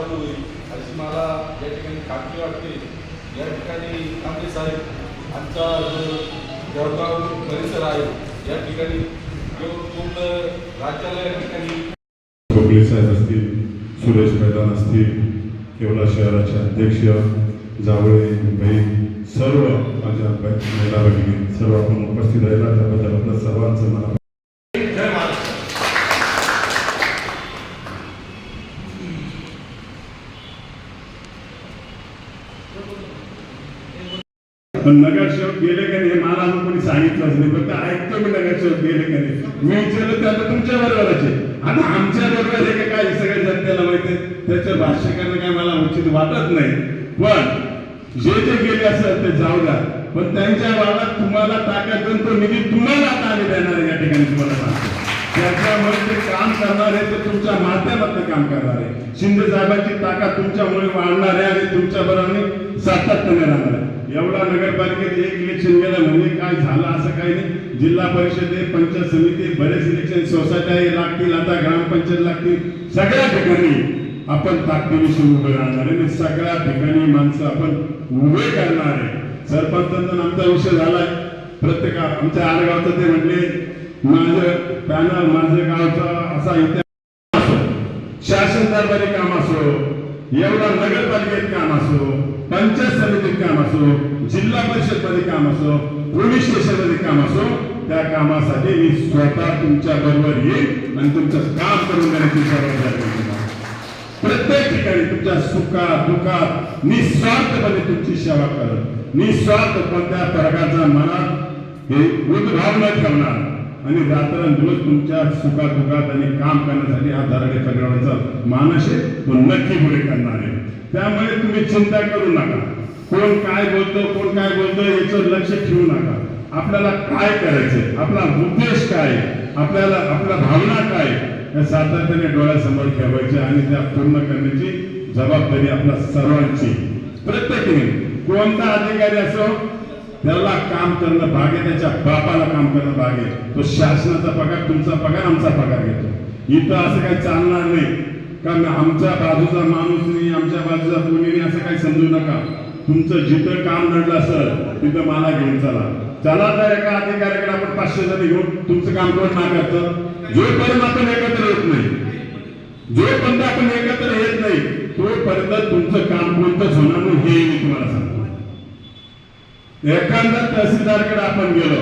चालू होईल अशी मला या ठिकाणी खात्री वाटते। या ठिकाणी कांबळे साहेब आमचा जो जळगाव परिसर आहे या ठिकाणी जो पूर्ण राज्याला या ठिकाणी गोखले साहेब असतील, सुरेश मैदान असतील, येवला शहराचे अध्यक्ष जावळे भाई, सर्व माझ्या महिला भगिनी सर्व आपण उपस्थित राहिला त्याबद्दल आपल्या सर्वांचं मला पण नगरसेवक गेले का नाही मला अजून कोणी सांगितलंच नाही, फक्त ऐकतो मी नगरसेवक गेले का नाही। मी विचारलं ते आता तुमच्या बरोबरच आहे, आता आमच्या बरोबर हे काय सगळ्या जनतेला माहिती आहे, त्याचं भाष्य करणं काय मला उचित वाटत नाही। पण जे गेले असेल ते जाऊ द्या, पण त्यांच्या भागात तुम्हाला ताकद देऊन तो निधी तुम्हाला आता आम्ही देणार या ठिकाणी तुम्हाला सांगतो। त्याच्यामुळे ते काम करणार आहे ते तुमच्या माध्यमातून काम करणार आहे। शिंदे साहेबांची ताकद तुमच्यामुळे वाढणार आहे आणि तुमच्या बरोबर सातत्याने राहणार आहे। एवढा नगरपालिकेत एक इलेक्शन गेलं म्हणजे काय झालं असं काही नाही। जिल्हा परिषदे, पंचायत समिती, बरेच इलेक्शन सोसायटी लागतील, आता ग्रामपंचायत लागतील, सगळ्या ठिकाणी आपण ताकदीविषयी उभे राहणार आहे। सगळ्या ठिकाणी माणसं आपण उभे करणार आहे। सरपंचांचा आमचा विषय झालाय, प्रत्येक आमच्या आडगावचं ते म्हणले माझं पॅनल माझं गावचा असा इतिहास असो, शासन दरबारी काम असो, एवढा नगरपालिकेत काम असो, पंचायत समितीत काम असो, जिल्हा परिषद मध्ये काम असो, पोलीस स्टेशन मध्ये काम असो, त्या कामासाठी मी स्वतः तुमच्या बरोबर येईल आणि तुमचं काम करून देण्याची जबाबदारी प्रत्येक ठिकाणी तुमच्या सुखात दुःखात निस्वार्थपणे तुमची सेवा करत, निस्वार्थ कोणत्या प्रकारचा मनात हे उद्भाव न ठेवणार आणि रात्रंदिवस तुमच्या सुखात दुःखात आणि काम करण्यासाठी हा दराडे पगडवाचा मानस आहे तो नक्की पुढे करणार आहे। त्यामुळे तुम्ही चिंता करू नका, कोण काय बोलतो कोण काय बोलतो याचं लक्ष ठेवू नका। आपल्याला काय करायचंय, आपला उद्देश काय, आपल्याला आपल्या भावना काय या सातत्याने डोळ्यासमोर ठेवायचे आणि त्या पूर्ण करण्याची जबाबदारी आपल्या सर्वांची। प्रत्येकाने कोणता अधिकारी असो त्याला काम करणं भाग आहे, त्याच्या बापाला काम करणं भाग आहे। तो शासनाचा पगार, तुमचा पगार, आमचा पगार घेतो। इथं असं काही चालणार नाही का आमच्या बाजूचा माणूस नाही, आमच्या बाजूचा कोणी नाही असं काही समजू नका। तुमचं जिथं काम नडलं असेल तिथं मला घेऊन चला तर एका अधिकाऱ्याकडे आपण 500 जण घेऊन तुमचं काम कोण ना करतं। जोपर्यंत आपण एकत्र येत नाही, जोपर्यंत आपण एकत्र येत नाही तोपर्यंत तुमचं काम कोणतंच होणार नाही हे मी तुम्हाला सांगतो। एखाद्या तहसीलदारकडे आपण गेलो,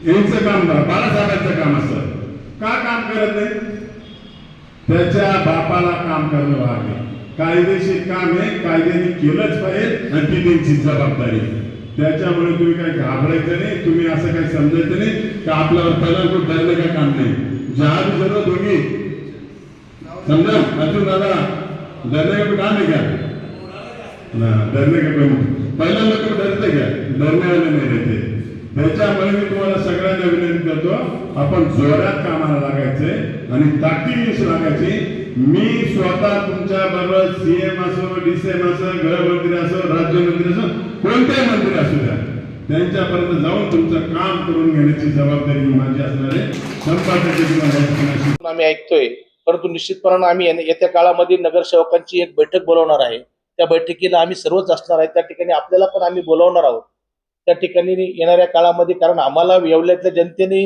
यांचं काम बाळासाहेबांचं काम असतं, का काम करत नाही? त्याच्या बापाला काम करणं भाग आहे, कायदेशीर काम आहे, कायद्याने केलंच पाहिजे आणि ती त्यांची जबाबदारी। त्याच्यामुळे तुम्ही काही घाबरायचं नाही, तुम्ही असं काही समजायचं नाही का आपल्यावर तलगूट धरणे का काम नाही। जहाज सर्व दोघी समजा अजून दादा धरणे का काम आहे का ना, धरणे का पहिला लोक धरते का, धरण्यावाले नाही देते। त्याच्यामुळे मी तुम्हाला सगळ्यांना विनंती करतो आपण जोरात कामाला लागायचंय आणि ताकदीने लागायची। मी स्वतः तुमच्या बरोबर सीएम असो, डीसीएम असो, गृहमंत्री असो, राज्यमंत्री असो, कोणत्याही मंत्री असू द्या त्यांच्यापर्यंत जाऊन तुमचं काम करून घेण्याची जबाबदारी माझी असणार आहे। 100% आम्ही ऐकतोय, परंतु निश्चितपणाने आम्ही येत्या काळामध्ये नगरसेवकांची एक बैठक बोलवणार आहे। त्या बैठकीला आम्ही सर्वच असणार आहे, त्या ठिकाणी आपल्याला पण आम्ही बोलवणार आहोत त्या ठिकाणी येणाऱ्या काळामध्ये। कारण आम्हाला येवल्यातल्या जनतेने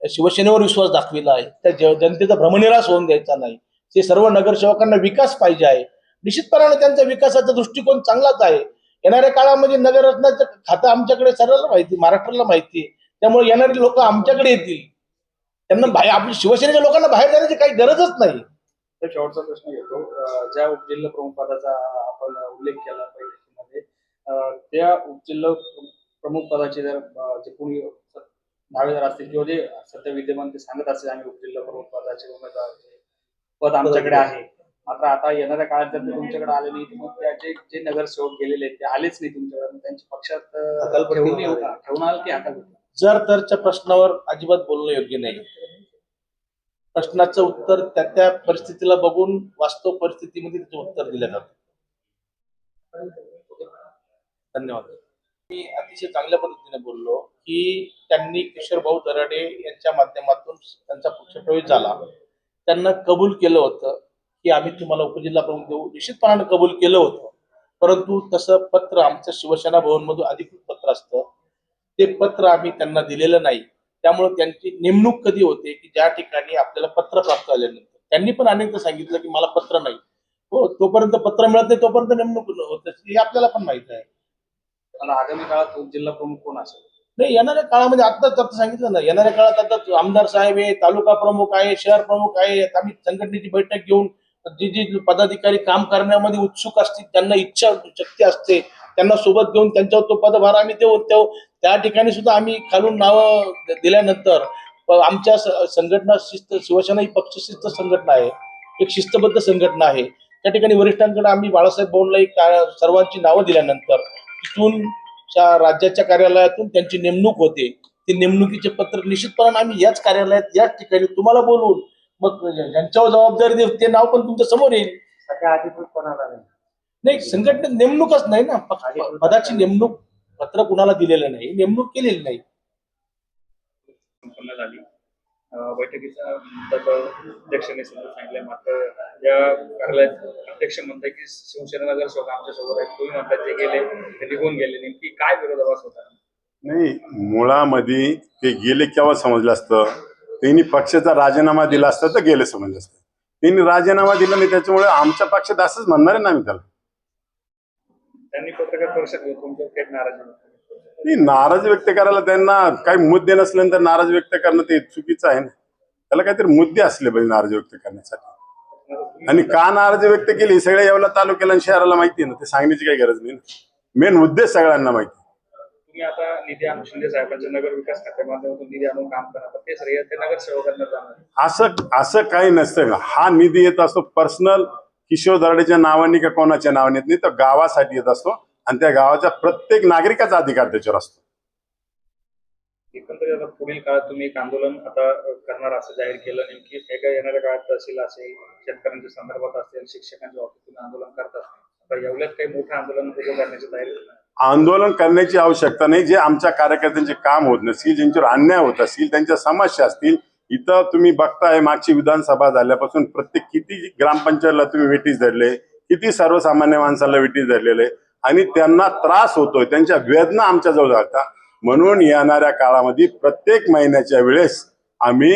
शिवसेनेवर विश्वास दाखविला आहे, त्या जनतेचा भ्रमनिरास होऊन द्यायचा नाही। ते सर्व नगरसेवकांना विकास पाहिजे आहे, निश्चितपणाने त्यांचा विकासाचा दृष्टिकोन चांगलाच आहे। येणाऱ्या काळामध्ये नगररत्नाचं खातं आमच्याकडे सर्वांना माहिती, महाराष्ट्राला माहिती आहे, त्यामुळे येणारे लोक आमच्याकडे येतील, त्यांना आपल्या शिवसेनेच्या लोकांना बाहेर जाण्याची काही गरजच नाही। शेवटचा प्रश्न घेतो, ज्या उपजिल्हा प्रमुख पदाचा आपण उल्लेख केला बैठकीमध्ये, त्या उपजिल्हा प्रमुख पदाचे जर जे कोणी दावेदार असतील किंवा जे सध्या विद्यमान ते सांगत असतील आम्ही उपजिल्हा प्रमुख पदाचे उमेदवार पद आमच्याकडे आहे, मात्र आता येणाऱ्या काळात जर ते तुमच्याकडे आले नाही तर मग त्याचे जे नगरसेवक गेलेले आहेत ते आलेच नाही तुमच्याकडे, त्यांच्या पक्षात ठेवणार की हकाल? जर तरच्या प्रश्नावर अजिबात बोलणं योग्य नाही। प्रश्नाचं उत्तर त्या परिस्थितीला बघून वास्तव परिस्थितीमध्ये त्याचं उत्तर दिलं जातं। धन्यवाद। मी अतिशय चांगल्या पद्धतीने बोललो की त्यांनी किशोर भाऊ दराडे यांच्या माध्यमातून त्यांचा पक्षप्रवेश झाला, त्यांना कबूल केलं होतं की आम्ही तुम्हाला उपजिल्हा प्रमुख देऊ, निश्चितपणाने कबूल केलं होतं. परंतु तसं पत्र आमचं शिवसेना भवनमधून अधिकृत पत्र असतं, ते पत्र आम्ही त्यांना दिलेलं नाही. त्यामुळे त्यांची नेमणूक कधी होते की ज्या ठिकाणी आपल्याला पत्र प्राप्त झाल्यानंतर. त्यांनी पण अनेकदा सांगितलं की मला पत्र नाही. हो, जोपर्यंत पत्र मिळत नाही तोपर्यंत नेमणूक होत असते, हे आपल्याला पण माहित आहे. आणि आगामी काळात उपजिल्हा प्रमुख कोण असेल? नाही, येणाऱ्या काळामध्ये आता सांगितलं ना, येणाऱ्या काळात आता आमदार साहेब आहे, तालुका प्रमुख आहे, शहर प्रमुख आहे. आता आम्ही संघटनेची बैठक घेऊन जी जी पदाधिकारी काम करण्यामध्ये उत्सुक असतील, त्यांना इच्छा शक्ती असते, त्यांना सोबत घेऊन त्यांच्यावर तो पदभार आम्ही देऊ. त्या ठिकाणी सुद्धा आम्ही खालून नावं दिल्यानंतर आमच्या संघटना शिस्त, शिवसेना ही पक्षशिस्त संघटना आहे, एक शिस्तबद्ध संघटना आहे. त्या ठिकाणी वरिष्ठांकडे आम्ही बाळासाहेब बोंडला सर्वांची नावं दिल्यानंतर तिथून राज्याच्या कार्यालयातून त्यांची नेमणूक होते. ते नेमणुकीचे पत्र निश्चितपणे आम्ही याच कार्यालयात याच ठिकाणी तुम्हाला बोलवून मग ज्यांच्यावर जबाबदारी देऊ ते नाव पण तुमच्या समोर येईल. सध्या अधिकृत कोणाला नाही. नाही, संघटनेत नेमणूकच नाही ना, पदाची नेमणूक पत्र कुणाला दिलेलं नाही, नेमणूक केलेली नाही. संपन्न झाली. बैठकीचा अध्यक्षांनी समजून सांगितलं, मात्र या कार्यालयात अध्यक्ष म्हणतात की शिवसेना नगरसेवक आमच्या सोबत आहेत, तुम्ही म्हणतात ते गेले, ते निघून गेले. नेमकी काय विरोधाभास होता? नाही, मुळामध्ये ते गेले केव्हा समजलं असतं, त्यांनी पक्षाचा राजीनामा दिला असता तर गेले समजलं असतं. त्यांनी राजीनामा दिला नाही, त्याच्यामुळे आमच्या पक्षात असंच म्हणणार आहे ना आम्ही त्याला. त्यांनी पत्रकार परिषद घेऊन तुमच्यावर काही नाराजी होती? नाही, नाराज व्यक्त करायला त्यांना काही मुद्दे नसल्यानंतर नाराज व्यक्त करणं ते चुकीचं आहे ना. त्याला काहीतरी मुद्दे असले पाहिजे नाराज व्यक्त करण्यासाठी. आणि का नाराजी व्यक्त केली सगळ्या येवला तालुक्याला आणि शहराला माहिती आहे ना, ते सांगण्याची काही गरज नाही. मेन उद्देश सगळ्यांना माहिती. तुम्ही आता निधी आणून शिंदे साहेबांच्या नगर विकास खात्या माध्यमातून निधी आणून काम करा, पण ते श्रेय ते नगरसेवकांना जाणार. असं काही नसतं. हा निधी येत असतो पर्सनल किशोर दराडेच्या नावाने का कोणाच्या नावाने येत नाही, तर गावासाठी येत असतो आणि त्या गावाच्या प्रत्येक नागरिकाचा अधिकार त्याच्यावर असतो. एकंदरीत आता पुढील काळात तुम्ही एक आंदोलन आता करणार असं जाहीर केलं. नेमकी एका येणाऱ्या काळात तहसील असेल, शेतकऱ्यांच्या संदर्भात असेल, शिक्षकांच्या बाबतीत तुम्ही आंदोलन करतात. आता एवढ्यात काही मोठं आंदोलन उभं करण्याची तयारी? आंदोलन करण्याची आवश्यकता नाही. जे आमच्या कार्यकर्त्यांचे काम होत नसेल, ज्यांच्यावर अन्याय होत असेल, त्यांच्या समस्या असतील, इथं तुम्ही बघताय मागची विधानसभा झाल्यापासून प्रत्येक किती ग्रामपंचायतला तुम्ही वेटीस धरले, किती सर्वसामान्य माणसाला वेटीस धरलेले आणि त्यांना त्रास होतोय, त्यांच्या वेदना आमच्याजवळ जातात. म्हणून येणाऱ्या काळामध्ये प्रत्येक महिन्याच्या वेळेस आम्ही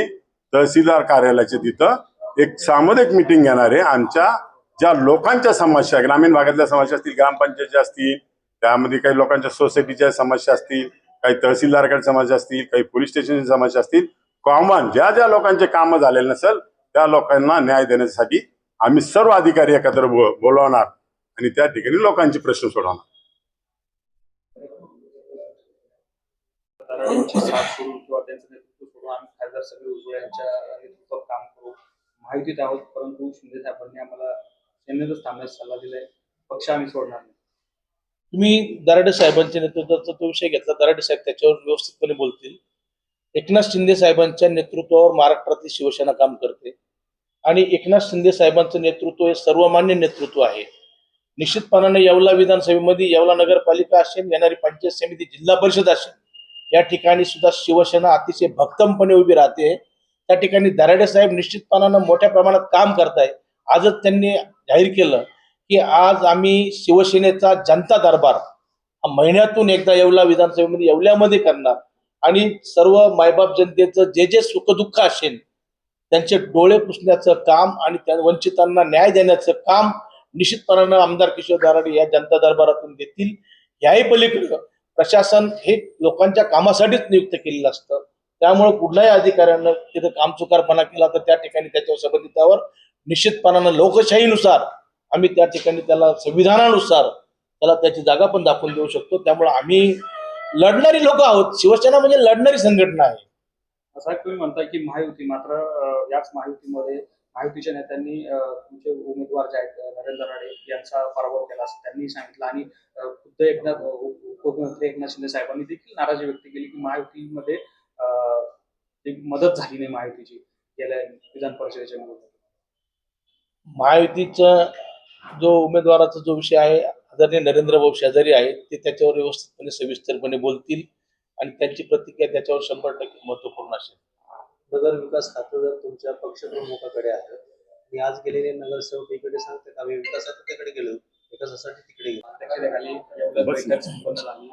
तहसीलदार कार्यालयाच्या तिथं एक सामुदायिक मिटिंग घेणार आहे. आमच्या ज्या लोकांच्या समस्या, ग्रामीण भागातल्या समस्या असतील, ग्रामपंचायतच्या असतील, त्यामध्ये काही लोकांच्या सोसायटीच्या समस्या असतील, काही तहसीलदारकडे समस्या असतील, काही पोलीस स्टेशनची समस्या असतील, कॉमन ज्या ज्या लोकांचे कामं झालेले नसेल त्या लोकांना न्याय देण्यासाठी आम्ही सर्व अधिकारी एकत्र बोलवणार आणि त्या ठिकाणी लोकांचे प्रश्न सोडवणार. किंवा त्यांचं नेतृत्व सोडून आम्ही खासदार सगळे उजळे यांच्या नेतृत्वात काम करू, माहितीत आहोत, परंतु शिंदे साहेबांनी आम्हाला सेनेतच थांबण्यास सल्ला दिलाय, पक्ष आम्ही सोडणार नाही. तुम्ही दराडे साहेबांच्या नेतृत्वाचा तो विषय घेतला, दराडे साहेब त्याच्यावर व्यवस्थितपणे बोलतील. एकनाथ शिंदे साहेबांच्या नेतृत्वावर महाराष्ट्रातली शिवसेना काम करते आणि एकनाथ शिंदे साहेबांचं नेतृत्व हे सर्वमान्य नेतृत्व आहे. निश्चितपणाने येवला विधानसभेमध्ये, येवला नगरपालिका असेल, येणारी पंचायत समिती, जिल्हा परिषद असेल, या ठिकाणी सुद्धा शिवसेना अतिशय भक्कमपणे उभी राहते. त्या ठिकाणी दराडे साहेब निश्चितपणानं मोठ्या प्रमाणात काम करताय. आजच त्यांनी जाहीर केलं की आज आम्ही शिवसेनेचा जनता दरबार हा महिन्यातून एकदा येवला विधानसभेमध्ये येवल्यामध्ये करणार आणि सर्व मायबाप जनतेचं जे जे सुखदुःख असेल त्यांचे डोळे पुसण्याचं काम आणि त्या वंचितांना न्याय देण्याचं काम निश्चितपणानं आमदार किशोर दराडे या जनता दरबारातून देतील. याही पलीकडे प्रशासन हे लोकांच्या कामासाठीच नियुक्त केलेलं असतं. त्यामुळे कुठल्याही अधिकाऱ्यानं तिथं कामचुकारपणा केला तर त्या ठिकाणी त्याच्यावर संबंधितावर निश्चितपणानं लोकशाहीनुसार आम्ही त्या ठिकाणी त्याला संविधानानुसार त्याला त्याची जागा पण दाखवून देऊ शकतो. त्यामुळे आम्ही लढणारी लोक आहोत. शिवसेना म्हणजे लढणारी संघटना आहे. असं तुम्ही म्हणताय की महायुती, मात्र याच महायुतीमध्ये महायुतीच्या नेत्यांनी तुमचे उमेदवार जे आहेत नरेंद्र राणे यांचा पराभव केला असं त्यांनी सांगितलं आणि खुद्द उपमुख्यमंत्री एकनाथ शिंदे साहेबांनी देखील नाराजी व्यक्त केली की महायुतीमध्ये मदत झाली नाही महायुतीची गेल्या विधान परिषदेच्या निवडणुकीत. महायुतीचा जो उमेदवाराचा जो विषय आहे, आदरणीय नरेंद्र भाऊ शेजारी आहेत, ते त्याच्यावर व्यवस्थितपणे सविस्तरपणे बोलतील आणि त्यांची प्रतिक्रिया त्याच्यावर 100% महत्वपूर्ण असेल. नगर विकास खातं जर तुमच्या पक्षप्रमुखाकडे आहे, आणि आज गेलेले नगरसेवक इकडे सांगतात आम्ही विकासासाठी गेलो, विकासासाठी तिकडे गेलो. अध्यक्षतेखाली बैठक संपन्न झाली.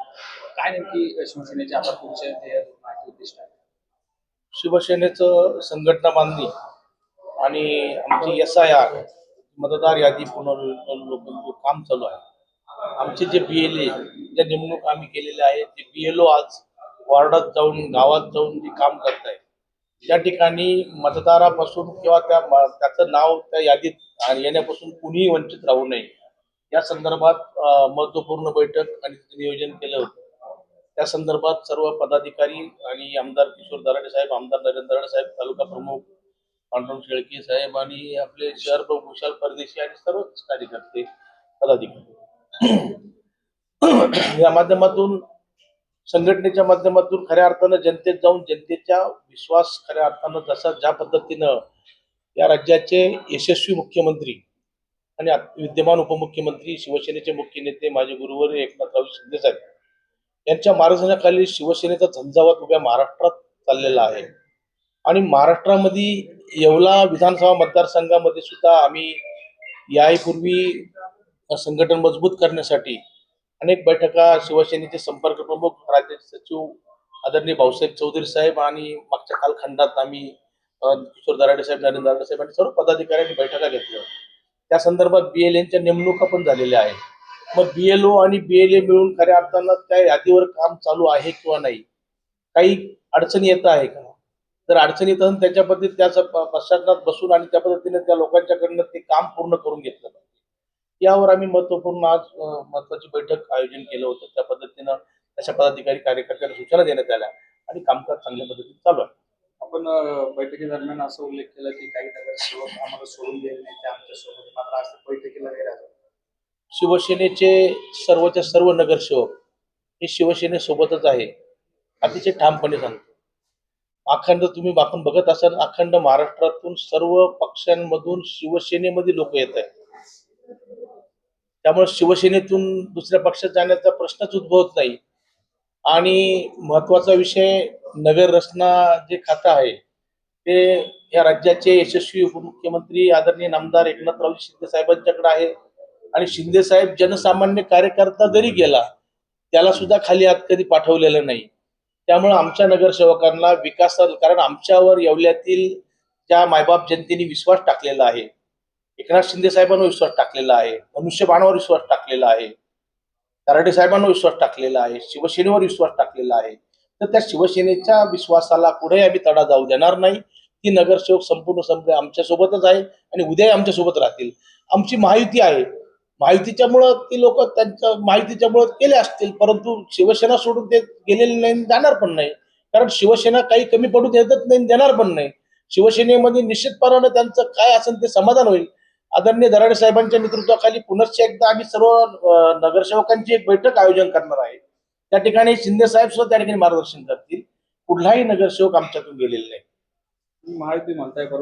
काय नेमकी शिवसेनेचे आता पुढचे ध्येय माहिती उद्दिष्ट आहे? शिवसेनेचं संघटना बांधणी आणि आमची SIR मतदार यादी पुनर्वलोकन काम चालू आहे. आमचे जे BLA ज्या नेमणूक आम्ही केलेल्या आहेत ते BLO आज वॉर्डात जाऊन गावात जाऊन जे काम करत आहेत त्या ठिकाणी मतदारापासून किंवा त्याचं नाव त्या यादीत येण्यापासून कुणीही वंचित राहू नये या संदर्भात महत्वपूर्ण बैठक आणि नियोजन केलं होतं. त्या संदर्भात सर्व पदाधिकारी आणि आमदार किशोर दराडे साहेब, आमदार नरेंद्र दराडे साहेब, तालुका प्रमुख पांडुरंग शेळके साहेब आणि आपले शहर प्रमुख विशाल परदेशी आणि सर्वच कार्यकर्ते पदाधिकारी या माध्यमातून संघटनेच्या माध्यमातून खऱ्या अर्थानं जनतेत जाऊन जनतेचा विश्वास खऱ्या अर्थानं जसा ज्या पद्धतीनं या राज्याचे यशस्वी मुख्यमंत्री आणि विद्यमान उपमुख्यमंत्री शिवसेनेचे मुख्य नेते माझे गुरुवर एकनाथराव शिंदे साहेब यांच्या मार्गदर्शनाखाली शिवसेनेचा झंझावात उभ्या महाराष्ट्रात चाललेला आहे. आणि महाराष्ट्रामध्ये येवला विधानसभा मतदारसंघामध्ये सुद्धा आम्ही यापूर्वी संघटन मजबूत करण्यासाठी अनेक बैठका शिवसेनेचे संपर्क प्रमुख राज्य सचिव आदरणीय भाऊसाहेब चौधरी साहेब आणि मागच्या कालखंडात आम्ही किशोर दराडे साहेब, नरेंद्र दराडे साहेब आणि सर्व पदाधिकाऱ्यांनी बैठका घेतल्या. त्या संदर्भात BLAंच्या नेमणुका पण झालेल्या आहेत. मग BLO आणि BLA मिळून खऱ्या अर्थानं त्या यादीवर काम चालू आहे किंवा नाही, काही अडचणी येत आहे का, जर अडचणी येत असेल त्याच्या पद्धतीने त्याचा पश्चाताप बसून आणि त्या पद्धतीने त्या लोकांच्याकडनं ते काम पूर्ण करून घेतलं पाहिजे. यावर आम्ही महत्वपूर्ण आज महत्वाची बैठक आयोजन केलं होतं. त्या पद्धतीनं अशा पदाधिकारी कार्यकर्त्यांना सूचना देण्यात आल्या आणि कामकाज चांगल्या पद्धतीने चालू आहे. आपण बैठकीदरम्यान असं उल्लेख केला की काही नगरसेवक आम्हाला सोडून गेले नाही, ते आमच्यासोबत, मात्र आज ते बैठकीला नाही राहत. शिवसेनेचे सर्वच्या सर्व नगरसेवक हे शिवसेनेसोबतच आहे, अतिशय ठामपणे सांगतो. अखंड तुम्ही आपण बघत असाल अखंड महाराष्ट्रातून सर्व पक्षांमधून शिवसेनेमध्ये लोक येत आहेत. त्यामुळे शिवसेनेतून दुसऱ्या पक्षात जाण्याचा प्रश्नच उद्भवत नाही. आणि महत्वाचा विषय नगर रचना जे खातं आहे ते या राज्याचे यशस्वी उपमुख्यमंत्री आदरणीय आमदार एकनाथराव शिंदे साहेबांच्याकडे आहे. आणि शिंदे साहेब जनसामान्य कार्यकर्ता जरी गेला त्याला सुद्धा खाली हात कधी पाठवलेलं नाही. त्यामुळे आमच्या नगरसेवकांना विकासात, कारण आमच्यावर येवल्यातील ज्या मायबाप जनतेने विश्वास टाकलेला आहे, एकनाथ शिंदे साहेबांवर विश्वास टाकलेला आहे, मनुष्यबाणावर विश्वास टाकलेला आहे, दराडे साहेबांवर विश्वास टाकलेला आहे, शिवसेनेवर विश्वास टाकलेला आहे, तर त्या शिवसेनेच्या विश्वासाला पुढे आम्ही तडा जाऊ देणार नाही. ती नगरसेवक संपूर्ण आमच्यासोबतच आहे आणि उद्याही आमच्यासोबत राहतील. आमची महायुती आहे, महायुतीच्यामुळं ती लोक त्यांच्या महायुतीच्यामुळं केले असतील, परंतु शिवसेना सोडून ते गेलेले नाही, जाणार पण नाही. कारण शिवसेना काही कमी पडू देत नाही, देणार पण नाही. शिवसेनेमध्ये निश्चितपणानं त्यांचं काय असेल ते समाधान होईल. आदरणीय दराडे साहेबांच्या नेतृत्वाखाली पुनश्च एकदा आम्ही सर्व नगरसेवकांची एक बैठक आयोजन करणार आहे. त्या ठिकाणी शिंदे साहेब सुद्धा त्या ठिकाणी मार्गदर्शन करतील. कुठलाही नगरसेवक आमच्यातून गेलेला नाही. महायुती म्हणताय, परंतु